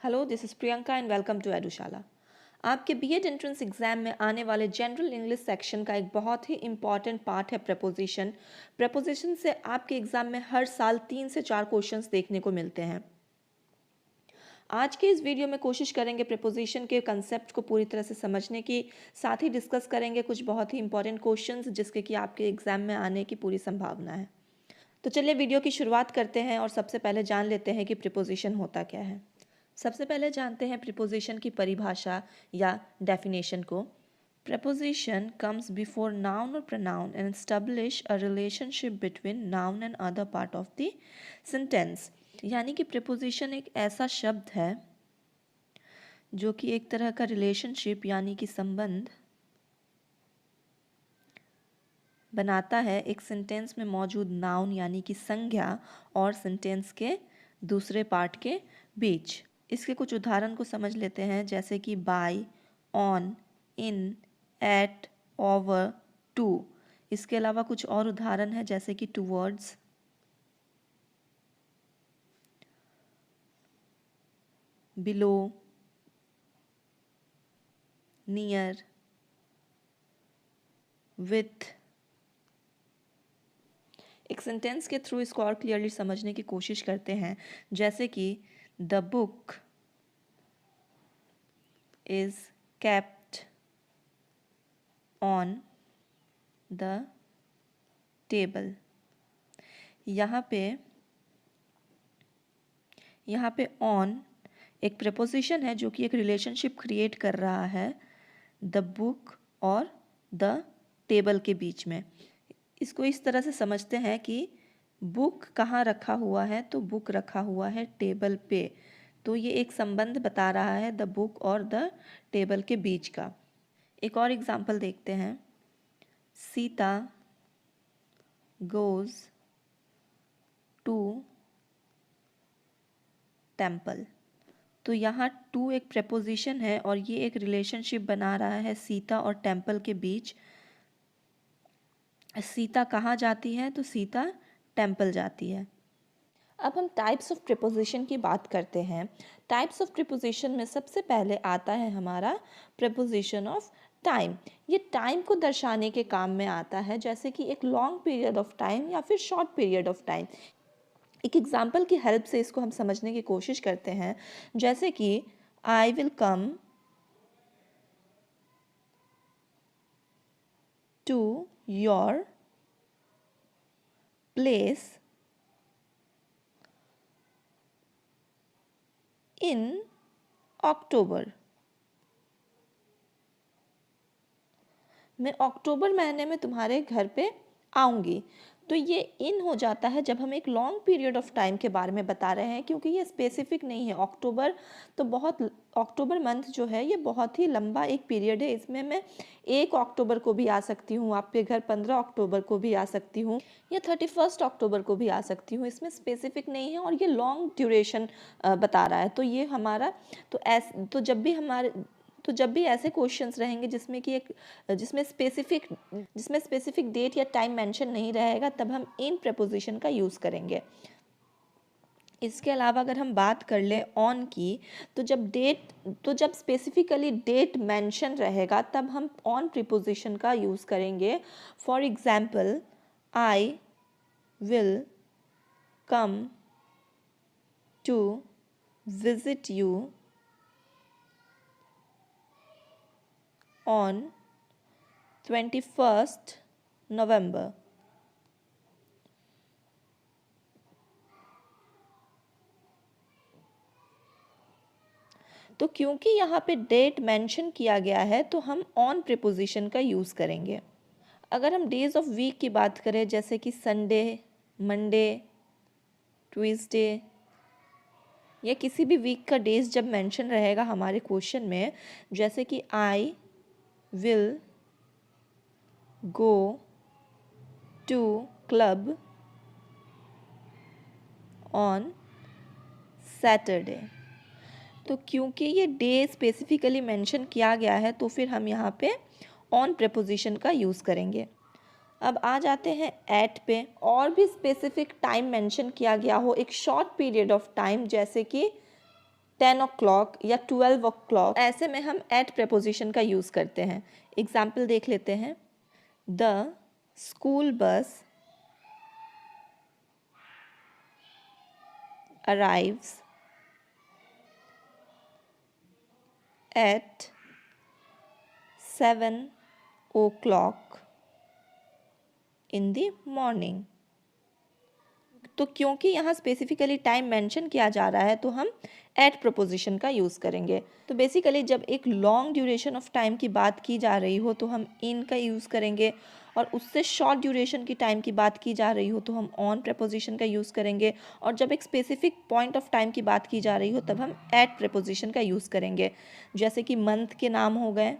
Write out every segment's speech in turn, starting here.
Hello, this is Priyanka and welcome to Edushala. आपके BEd entrance exam में आने वाले जनरल इंग्लिश सेक्शन का एक बहुत ही इम्पॉर्टेंट पार्ट है प्रपोजिशन। प्रपोजिशन से आपके एग्जाम में हर साल 3 से 4 क्वेश्चंस देखने को मिलते हैं। आज के इस वीडियो में कोशिश करेंगे प्रपोजिशन के कंसेप्ट को पूरी तरह से समझने की, साथ ही डिस्कस करेंगे कुछ बहुत ही इंपॉर्टेंट क्वेश्चंस जिसके कि आपके एग्जाम में आने की पूरी संभावना है। तो चलिए वीडियो की शुरुआत करते हैं और सबसे पहले जान लेते हैं कि प्रीपोजिशन होता क्या है। सबसे पहले जानते हैं प्रीपोजिशन की परिभाषा या डेफिनेशन को। प्रीपोजिशन कम्स बिफोर नाउन और pronoun and establish a relationship between noun and other part of the sentence. यानी कि प्रीपोजिशन एक ऐसा शब्द है जो कि एक तरह का रिलेशनशिप यानी कि संबंध बनाता है एक सेंटेंस में मौजूद नाउन यानी कि संज्ञा और सेंटेंस के दूसरे पार्ट के बीच। इसके कुछ उदाहरण को समझ लेते हैं, जैसे कि by, on, in, at, over, to. इसके अलावा कुछ और उदाहरण है जैसे कि टुवर्ड्स, बिलो, नियर, विथ। एक सेंटेंस के थ्रू इसको और क्लियरली समझने की कोशिश करते हैं, जैसे कि the book is kept on the table। यहाँ पे ऑन एक प्रेपोजिशन है जो कि एक रिलेशनशिप क्रिएट कर रहा है द बुक और द टेबल के बीच में। इसको इस तरह से समझते हैं कि बुक कहाँ रखा हुआ है, तो बुक रखा हुआ है टेबल पे। तो ये एक संबंध बता रहा है द बुक और द टेबल के बीच का। एक और एग्जाम्पल देखते हैं। Sita goes to temple. तो यहाँ टू एक प्रेपोजिशन है और ये एक रिलेशनशिप बना रहा है सीता और टेम्पल के बीच। सीता कहाँ जाती है, तो सीता टेम्पल जाती है। अब हम टाइप्स ऑफ प्रीपोजिशन की बात करते हैं। टाइप्स ऑफ प्रीपोजिशन में सबसे पहले आता है हमारा प्रीपोजिशन ऑफ टाइम। ये टाइम को दर्शाने के काम में आता है, जैसे कि एक लॉन्ग पीरियड ऑफ टाइम या फिर शॉर्ट पीरियड ऑफ टाइम। एक एग्जाम्पल की हेल्प से इसको हम समझने की कोशिश करते हैं, जैसे कि I will come to your place in October. मैं अक्टूबर महीने में तुम्हारे घर पे आऊँगी। तो ये इन हो जाता है जब हम एक लॉन्ग पीरियड ऑफ टाइम के बारे में बता रहे हैं, क्योंकि ये स्पेसिफिक नहीं है। अक्टूबर मंथ जो है ये बहुत ही लंबा एक पीरियड है। इसमें मैं 1 अक्टूबर को भी आ सकती हूँ आपके घर, 15 अक्टूबर को भी आ सकती हूँ या 31 अक्टूबर को भी आ सकती हूँ। इसमें स्पेसिफिक नहीं है और ये लॉन्ग ड्यूरेशन बता रहा है। तो ये हमारा तो जब भी ऐसे क्वेश्चंस रहेंगे जिसमें स्पेसिफिक डेट या टाइम मेंशन नहीं रहेगा, तब हम इन प्रीपोजिशन का यूज़ करेंगे। इसके अलावा अगर हम बात कर ले ऑन की, तो जब स्पेसिफिकली डेट मेंशन रहेगा तब हम ऑन प्रीपोजिशन का यूज़ करेंगे। For example, I will come to visit you on 21st November। तो क्योंकि यहाँ पे डेट मेंशन किया गया है तो हम ऑन प्रीपोजिशन का यूज़ करेंगे। अगर हम डेज ऑफ वीक की बात करें, जैसे कि संडे, मंडे, ट्यूसडे या किसी भी वीक का डेज जब मेंशन रहेगा हमारे क्वेश्चन में, जैसे कि I will go to club on Saturday. तो क्योंकि ये डे स्पेसिफिकली मेंशन किया गया है तो फिर हम यहाँ पे ऑन प्रीपोजिशन का यूज़ करेंगे। अब आ जाते हैं एट पे। और भी स्पेसिफिक टाइम मेंशन किया गया हो, एक शॉर्ट पीरियड ऑफ टाइम, जैसे कि 10 o'clock या 12 o'clock, ऐसे में हम एट preposition का यूज़ करते हैं। एग्जाम्पल देख लेते हैं। The school bus arrives at 7 o'clock in the morning। तो क्योंकि यहाँ स्पेसिफिकली टाइम मेंशन किया जा रहा है तो हम एट प्रपोजिशन का यूज़ करेंगे। तो बेसिकली जब एक लॉन्ग ड्यूरेशन ऑफ टाइम की बात की जा रही हो तो हम इन का यूज़ करेंगे, और उससे शॉर्ट ड्यूरेशन की टाइम की बात की जा रही हो तो हम ऑन प्रपोजिशन का यूज़ करेंगे, और जब एक स्पेसिफिक पॉइंट ऑफ टाइम की बात की जा रही हो तब हम एट प्रपोजिशन का यूज़ करेंगे। जैसे कि मंथ के नाम हो गए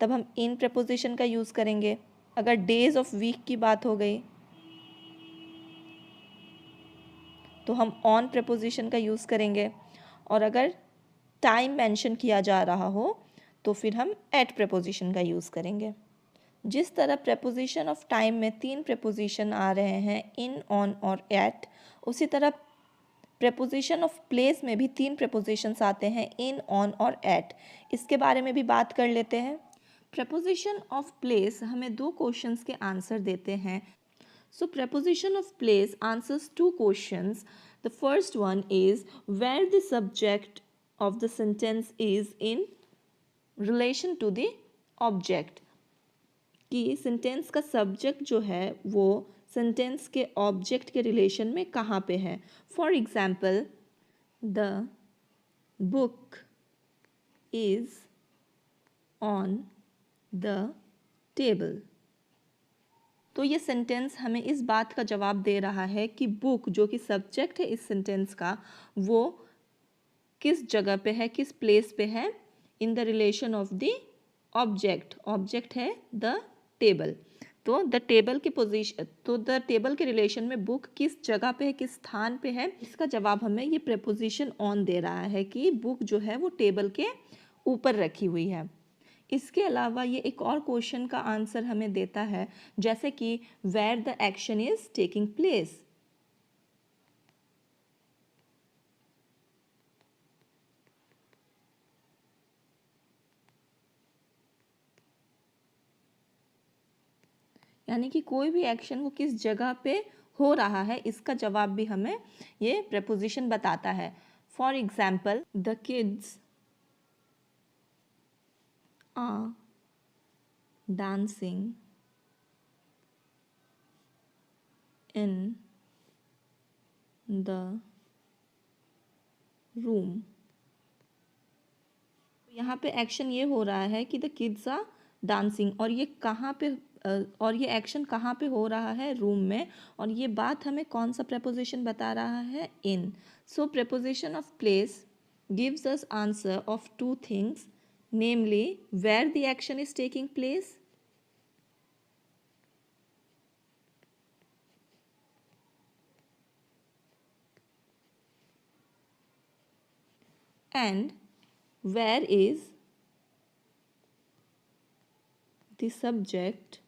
तब हम इन प्रपोजिशन का यूज़ करेंगे। अगर डेज ऑफ वीक की बात हो गई तो हम ऑन प्रपोजिशन का यूज़ करेंगे, और अगर टाइम मेंशन किया जा रहा हो तो फिर हम एट प्रपोजिशन का यूज़ करेंगे। जिस तरह प्रपोजिशन ऑफ टाइम में 3 प्रपोजिशन आ रहे हैं, इन, ऑन और एट, उसी तरह प्रपोजिशन ऑफ प्लेस में भी 3 प्रपोजिशंस आते हैं, इन, ऑन और एट। इसके बारे में भी बात कर लेते हैं। प्रपोजिशन ऑफ प्लेस हमें 2 क्वेश्चंस के आंसर देते हैं। So preposition of place answers 2 questions. The first one is where the subject of the sentence is in relation to the object, कि सेंटेंस का सब्जेक्ट जो है वो सेंटेंस के ऑब्जेक्ट के रिलेशन में कहाँ पे है। For example, the book is on the table. तो ये सेंटेंस हमें इस बात का जवाब दे रहा है कि बुक जो कि सब्जेक्ट है इस सेंटेंस का, वो किस जगह पे है, किस प्लेस पे है, in the relation of the object. Object है द टेबल, तो द टेबल की पोजीशन, तो द टेबल के रिलेशन में बुक किस जगह पे है, किस स्थान पे है, इसका जवाब हमें ये प्रेपोजिशन ऑन दे रहा है कि बुक जो है वो टेबल के ऊपर रखी हुई है। इसके अलावा ये एक और क्वेश्चन का आंसर हमें देता है, जैसे कि where the action is taking place. यानी कि कोई भी एक्शन वो किस जगह पे हो रहा है, इसका जवाब भी हमें ये प्रेपोजिशन बताता है। For example, the kids are dancing in the room. यहाँ पे एक्शन ये हो रहा है कि द किड्स आर डांसिंग, और ये कहाँ पे और ये एक्शन कहाँ पे हो रहा है, रूम में, और ये बात हमें कौन सा प्रपोजिशन बता रहा है, in. So preposition of place gives us answer of 2 things, namely where the action is taking place and where is the subject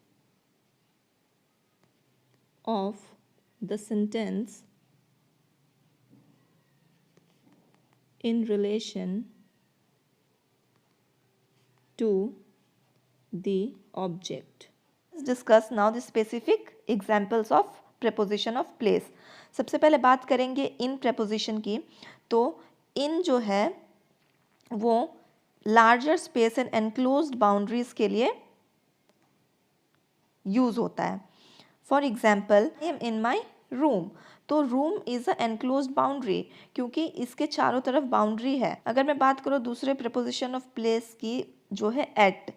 of the sentence in relation to the object. Let's discuss now the specific examples of preposition of place. सबसे पहले बात करेंगे इन preposition की। तो इन जो है वो larger space and enclosed boundaries के लिए यूज होता है। For example, I am in my room, तो room is a enclosed boundary क्योंकि इसके चारों तरफ बाउंड्री है। अगर मैं बात करूँ दूसरे प्रपोजिशन ऑफ प्लेस की जो है एट,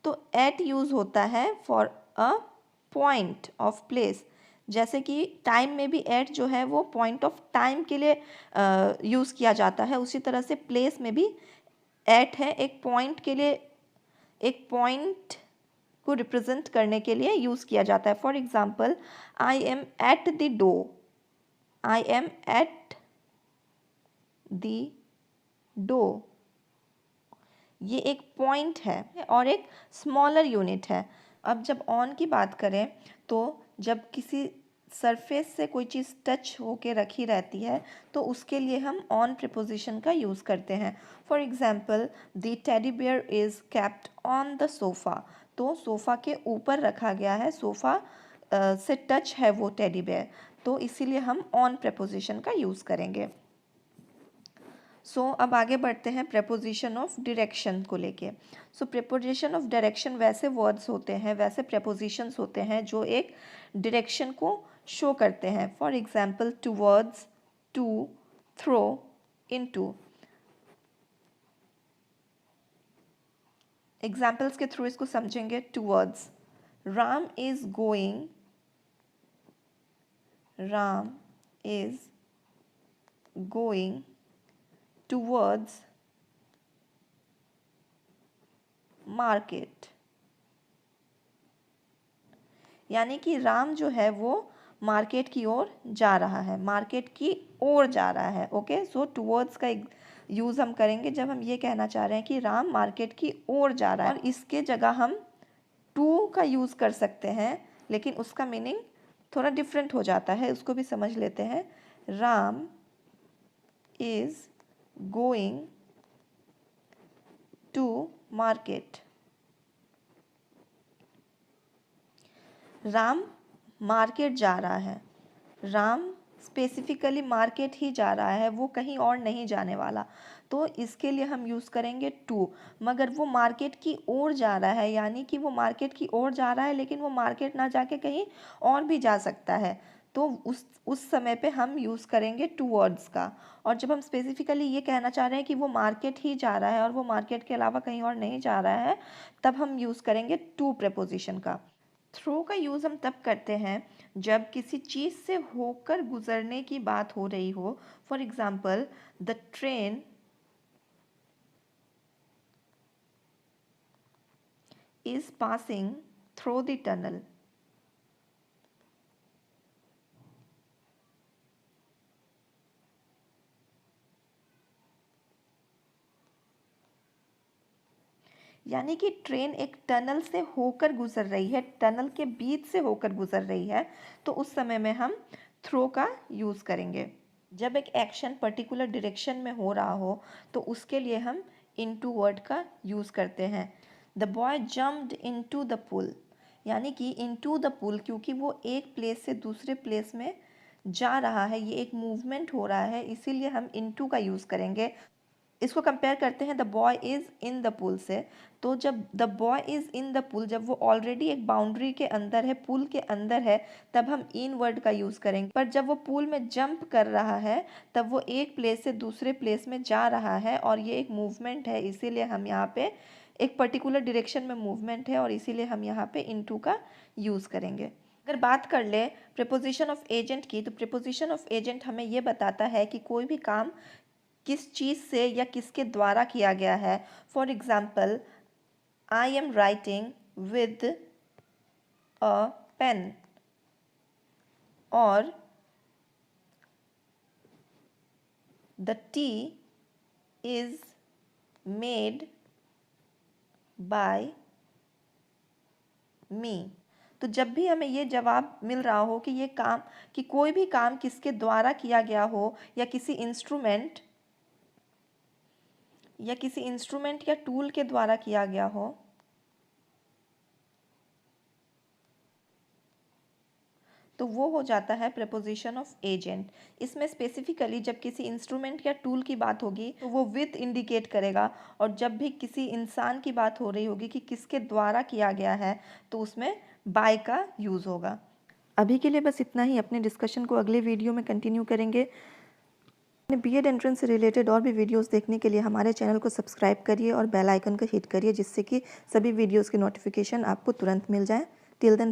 तो एट यूज होता है for a point of place. जैसे कि टाइम में भी एट जो है वो पॉइंट ऑफ टाइम के लिए यूज़ किया जाता है, उसी तरह से प्लेस में भी एट है एक पॉइंट के लिए, एक पॉइंट को रिप्रेजेंट करने के लिए यूज़ किया जाता है। For example, I M at the door, I am at the door, ये एक पॉइंट है और एक स्मॉलर यूनिट है। अब जब ऑन की बात करें तो जब किसी सरफेस से कोई चीज़ टच होके रखी रहती है तो उसके लिए हम ऑन प्रीपोजिशन का यूज़ करते हैं। For example, the teddy bear is kept on the sofa. तो सोफ़ा के ऊपर रखा गया है, सोफ़ा से टच है वो टेडी बेयर, तो इसीलिए हम ऑन प्रीपोजिशन का यूज़ करेंगे। अब आगे बढ़ते हैं प्रेपोजिशन ऑफ डायरेक्शन को लेके। प्रेपोजिशन ऑफ डायरेक्शन वैसे वर्ड्स होते हैं, वैसे प्रेपोजिशंस होते हैं जो एक डायरेक्शन को शो करते हैं। For example, towards, to, through, into. Examples के थ्रू इसको समझेंगे। Towards, Ram is going, Ram is going towards market। यानी कि राम जो है वो मार्केट की ओर जा रहा है, मार्केट की ओर जा रहा है। ओके, टूवर्ड्स का यूज़ हम करेंगे जब हम ये कहना चाह रहे हैं कि राम मार्केट की ओर जा रहा है। और इसके जगह हम टू का यूज़ कर सकते हैं, लेकिन उसका मीनिंग थोड़ा डिफरेंट हो जाता है, उसको भी समझ लेते हैं। Ram is going to market। Ram market जा रहा है, राम स्पेसिफिकली मार्केट ही जा रहा है, वो कहीं और नहीं जाने वाला, तो इसके लिए हम यूज़ करेंगे टू। मगर वो मार्केट की ओर जा रहा है, यानी कि वो मार्केट की ओर जा रहा है, लेकिन वो मार्केट ना जाके कहीं और भी जा सकता है, तो उस समय पे हम यूज़ करेंगे टूवर्ड्स का। और जब हम स्पेसिफिकली ये कहना चाह रहे हैं कि वो मार्केट ही जा रहा है और वो मार्केट के अलावा कहीं और नहीं जा रहा है, तब हम यूज़ करेंगे टू प्रेपोजिशन का। थ्रो का यूज़ हम तब करते हैं जब किसी चीज़ से होकर गुजरने की बात हो रही हो। For example, the train is passing through the tunnel. यानी कि ट्रेन एक टनल से होकर गुजर रही है, टनल के बीच से होकर गुजर रही है, तो उस समय में हम थ्रो का यूज़ करेंगे। जब एक एक्शन पर्टिकुलर डायरेक्शन में हो रहा हो तो उसके लिए हम इनटू वर्ड का यूज़ करते हैं। The boy jumped into the pool. यानी कि इनटू द पूल, क्योंकि वो एक प्लेस से दूसरे प्लेस में जा रहा है, ये एक मूवमेंट हो रहा है, इसीलिए हम इनटू का यूज़ करेंगे। इसको कंपेयर करते हैं the boy is in the pool से। तो जब the boy is in the pool, जब वो ऑलरेडी एक बाउंड्री के अंदर है, पूल के अंदर है, तब हम इन वर्ड का यूज़ करेंगे। पर जब वो पूल में जंप कर रहा है, तब वो एक प्लेस से दूसरे प्लेस में जा रहा है और ये एक मूवमेंट है, इसीलिए हम यहाँ पे एक पर्टिकुलर डायरेक्शन में मूवमेंट है और इसीलिए हम यहाँ पे इनटू का यूज़ करेंगे। अगर बात कर ले प्रीपोजिशन ऑफ एजेंट की, तो प्रीपोजिशन ऑफ एजेंट हमें ये बताता है कि कोई भी काम किस चीज़ से या किसके द्वारा किया गया है। For example, I am writing with a pen, और the tea is made by me. तो जब भी हमें ये जवाब मिल रहा हो कि ये काम, कि कोई भी काम किसके द्वारा किया गया हो या किसी इंस्ट्रूमेंट या टूल के द्वारा किया गया हो, तो वो हो जाता है प्रेपोजिशन ऑफ एजेंट। इसमें स्पेसिफिकली जब किसी इंस्ट्रूमेंट या टूल की बात होगी तो वो विद इंडिकेट करेगा, और जब भी किसी इंसान की बात हो रही होगी कि किसके द्वारा किया गया है, तो उसमें बाय का यूज़ होगा। अभी के लिए बस इतना ही। अपने डिस्कशन को अगले वीडियो में कंटिन्यू करेंगे। बीएड एंट्रेंस से रिलेटेड और भी वीडियोस देखने के लिए हमारे चैनल को सब्सक्राइब करिए और बेल आइकन का हिट करिए, जिससे कि सभी वीडियोस की नोटिफिकेशन आपको तुरंत मिल जाए। Till then